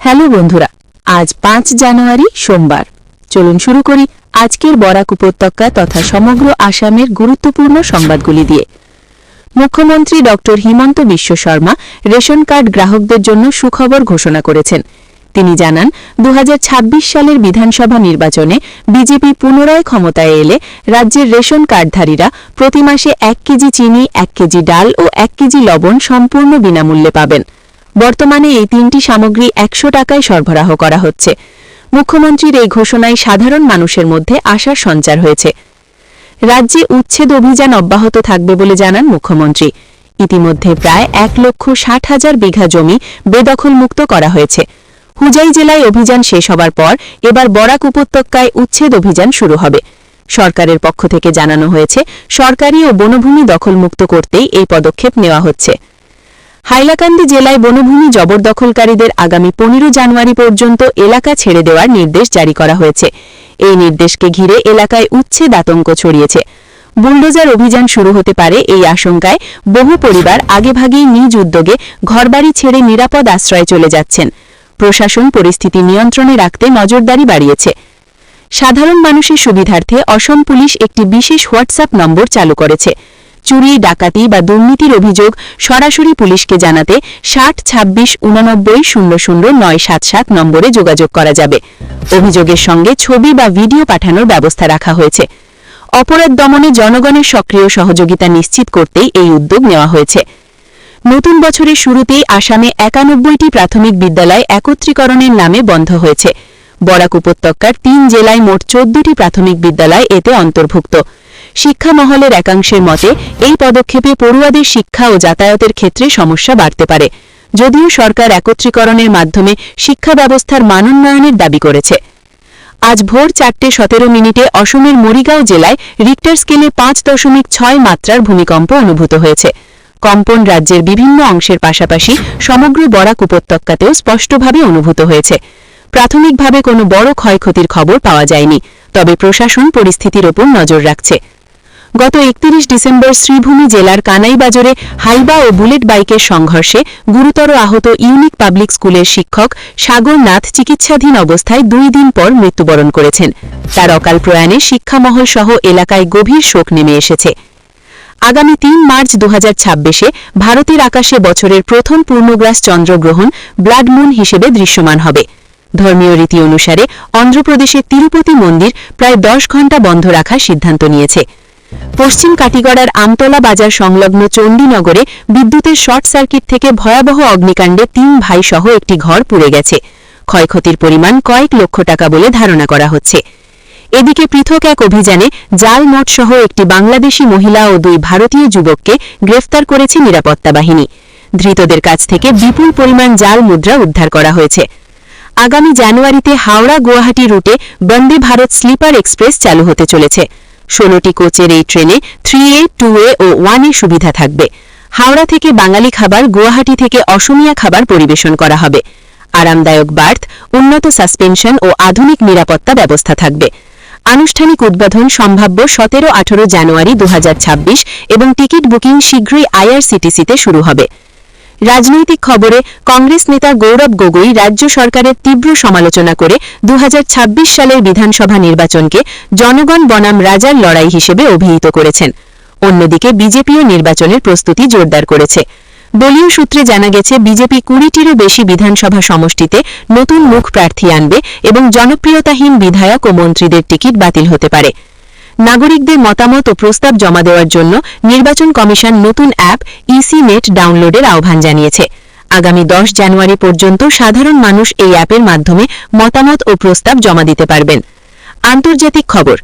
Hello বন্ধুরা, আজ ৫ জানুয়ারি সোমবার। চলুন শুরু করি আজকের বরাক উপত্যকা তথা সমগ্র আসামের গুরুত্বপূর্ণ সংবাদগুলি দিয়ে। মুখ্যমন্ত্রী doctor Himanta Biswa Sarma ration card গ্রাহকদের জন্য সুখবর ঘোষণা করেছেন। তিনি জানান, ২০২৬ সালের বিধানসভা নির্বাচনে বিজেপি পুনরায় ক্ষমতায় এলে রাজ্যের রেশন কার্ডধারীরা প্রতি মাসে ১ কেজি চিনি, ১ কেজি ডাল ও ১ কেজি লবণ সম্পূর্ণ বিনামূল্যে পাবেন। বর্তমানে এই তিনটি সামগ্রী ১০০ টাকায় সরবরাহ করা হচ্ছে। মুখ্যমন্ত্রীর এই ঘোষণায় সাধারণ মানুষের মধ্যে আশার সঞ্চার হয়েছে। রাজ্যে উচ্ছেদ অভিযান অব্যাহত থাকবে বলে জানান মুখ্যমন্ত্রী। ইতিমধ্যে প্রায় ১,৬০,০০০ বিঘা জমি বেদখলমুক্ত করা হয়েছে। হুজাই জেলায় অভিযান শেষ হবার পর এবার বরাক উপত্যকায় উচ্ছেদ অভিযান শুরু হবে। সরকারের পক্ষ থেকে জানানো হয়েছে, সরকারি ও বনভূমি দখলমুক্ত করতেই এই পদক্ষেপ নেওয়া হচ্ছে। হাইলাকান্দি জেলায় বনভূমি জবরদখলকারীদের আগামী ১৫ জানুয়ারি পর্যন্ত এলাকা ছেড়ে দেওয়ার নির্দেশ জারি করা হয়েছে। এই নির্দেশকে ঘিরে এলাকায় উচ্ছেদ আতঙ্ক ছড়িয়েছে। বুলডোজার অভিযান শুরু হতে পারে এই আশঙ্কায় বহু পরিবার আগেভাগেই নিজ উদ্যোগে ঘরবাড়ি ছেড়ে নিরাপদ আশ্রয়ে চলে যাচ্ছেন। প্রশাসন পরিস্থিতি নিয়ন্ত্রণে রাখতে নজরদারি বাড়িয়েছে। সাধারণ মানুষের সুবিধার্থে অসম পুলিশ একটি বিশেষ হোয়াটসঅ্যাপ নম্বর চালু করেছে। চুরি, ডাকাতি বা দুর্নীতির অভিযোগ সরাসরি পুলিশকে জানাতে ৭০৮৯-৮৯-০০-৯৭৭ নম্বরে যোগাযোগ করা যাবে। অভিযোগের সঙ্গে ছবি বা ভিডিও পাঠানোর ব্যবস্থা রাখা হয়েছে। অপরাধ দমনে জনগণের সক্রিয় সহযোগিতা নিশ্চিত করতেই এই উদ্যোগ নেওয়া হয়েছে। নতুন বছরের শুরুতেই আসামে ৯১টি প্রাথমিক বিদ্যালয় একত্রীকরণের নামে বন্ধ হয়েছে। বরাক উপত্যকার ৩ জেলায় মোট ১৪টি প্রাথমিক বিদ্যালয় এতে অন্তর্ভুক্ত। শিক্ষা মহলের একাংশের মতে, এই পদক্ষেপে পড়ুয়াদের শিক্ষা ও যাতায়াতের ক্ষেত্রে সমস্যা বাড়তে পারে। যদিও সরকার একত্রীকরণের মাধ্যমে শিক্ষা ব্যবস্থার মানোন্নয়নের দাবি করেছে। আজ ভোর ৪:১৭ অসমের মরিগাঁও জেলায় রিক্টার স্কেলে ৫.৬ মাত্রার ভূমিকম্প অনুভূত হয়েছে। কম্পন রাজ্যের বিভিন্ন অংশের পাশাপাশি সমগ্র বরাক উপত্যকাতেও স্পষ্টভাবে অনুভূত হয়েছে। প্রাথমিকভাবে কোনো বড় ক্ষয়ক্ষতির খবর পাওয়া যায়নি, তবে প্রশাসন পরিস্থিতির ওপর নজর রাখছে। গত ৩১ ডিসেম্বর শ্রীভূমি জেলার কানাইবাজারে হাইবা ও বুলেট বাইকের সংঘর্ষে গুরুতর আহত ইউনিক পাবলিক স্কুলের শিক্ষক সাগর নাথ চিকিৎসাধীন অবস্থায় ২ দিন পর মৃত্যুবরণ করেছেন। তার অকাল প্রয়াণে শিক্ষামহল সহ এলাকায় গভীর শোক নেমে এসেছে। আগামী ৩ মার্চ ২০২৬-এ ভারতের আকাশে বছরের প্রথম পূর্ণগ্রাস চন্দ্রগ্রহণ ব্লাড মুন হিসেবে দৃশ্যমান হবে। ধর্মীয় রীতি অনুসারে অন্ধ্রপ্রদেশের তিরুপতি মন্দির প্রায় ১০ ঘণ্টা বন্ধ রাখার সিদ্ধান্ত নিয়েছে। পশ্চিম কাটিগড়ার আমতলা বাজার সংলগ্ন চণ্ডীনগরে বিদ্যুতের শর্ট সার্কিট থেকে ভয়াবহ অগ্নিকাণ্ডে ৩ ভাই সহ একটি ঘর পুড়ে গেছে। ক্ষয়ক্ষতির পরিমাণ কয়েক লক্ষ টাকা বলে ধারণা করা হচ্ছে। এদিকে পৃথক এক অভিযানে জাল নোট সহ একটি বাংলাদেশি মহিলা ও ২ ভারতীয় যুবককে গ্রেফতার করেছে নিরাপত্তা বাহিনী। ধৃতদের কাছ থেকে বিপুল পরিমাণ জাল মুদ্রা উদ্ধার করা হয়েছে। আগামী জানুয়ারিতে হাওড়া গুয়াহাটি রুটে বন্দে ভারত স্লিপার এক্সপ্রেস চালু হতে চলেছে। ১৬টি কোচের এই ট্রেনে 3A, 2A ও 1A সুবিধা থাকবে। হাওড়া থেকে বাঙালি খাবার, গুয়াহাটি থেকে অসমিয়া খাবার পরিবেশন করা হবে। আরামদায়ক বার্থ, উন্নত সাসপেনশন ও আধুনিক নিরাপত্তা ব্যবস্থা থাকবে। আনুষ্ঠানিক উদ্বোধন সম্ভাব্য ১৭-১৮ জানুয়ারি ২০২৬ এবং টিকিট বুকিং শীঘ্রই IRCTC-তে শুরু হবে। রাজনৈতিক খবরে কংগ্রেস নেতা গৌরব গগৈ রাজ্য সরকারের তীব্র সমালোচনা করে ২০২৬ সালের বিধানসভা নির্বাচনকে জনগণ বনাম রাজার লড়াই হিসেবে অভিহিত করেছেন। অন্যদিকে বিজেপিও নির্বাচনের প্রস্তুতি জোরদার করেছে। দলীয় সূত্রে জানা গেছে, বিজেপি ২০টিরও বেশি বিধানসভা সমষ্টিতে নতুন মুখ প্রার্থী আনবে এবং জনপ্রিয়তাহীন বিধায়ক ও মন্ত্রীদের টিকিট বাতিল হতে পারে। নাগরিকদের মতামত ও প্রস্তাব জমা দেওয়ার জন্য নির্বাচন কমিশন নতুন অ্যাপ EC-নেট ডাউনলোডের আহ্বান জানিয়েছে। আগামী ১০ জানুয়ারি পর্যন্ত সাধারণ মানুষ এই অ্যাপের মাধ্যমে মতামত ও প্রস্তাব জমা দিতে পারবেন। আন্তর্জাতিক খবর,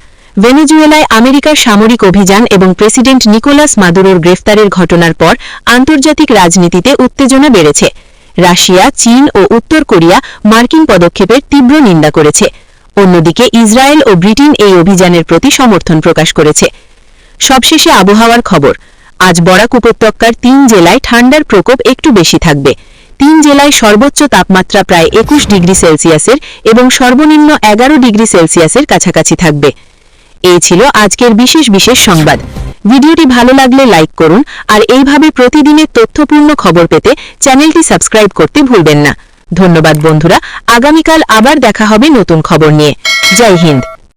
ভেনেজুয়েলায় আমেরিকার সামরিক অভিযান এবং প্রেসিডেন্ট নিকোলাস মাদুরোর গ্রেফতারের ঘটনার পর আন্তর্জাতিক রাজনীতিতে উত্তেজনা বেড়েছে। রাশিয়া, চীন ও উত্তর কোরিয়া মার্কিন পদক্ষেপের তীব্র নিন্দা করেছে। অন্যদিকে ইসরায়েল ও ব্রিটেন এই অভিযানের প্রতি সমর্থন প্রকাশ করেছে। সবশেষে আবহাওয়ার খবর, আজ বরাক উপত্যকার ৩ জেলায় ঠান্ডার প্রকোপ একটু বেশি থাকবে। ৩ জেলায় সর্বোচ্চ তাপমাত্রা প্রায় ২১ ডিগ্রি সেলসিয়াসের এবং সর্বনিম্ন ১১ ডিগ্রি সেলসিয়াসের কাছাকাছি থাকবে। এই ছিল আজকের বিশেষ সংবাদ। ভিডিওটি ভালো লাগলে লাইক করুন আর এইভাবে প্রতিদিনের তথ্যপূর্ণ খবর পেতে চ্যানেলটি সাবস্ক্রাইব করতে ভুলবেন না। ধন্যবাদ বন্ধুরা, আগামীকাল আবার দেখা হবে নতুন খবর নিয়ে। জয় হিন্দ।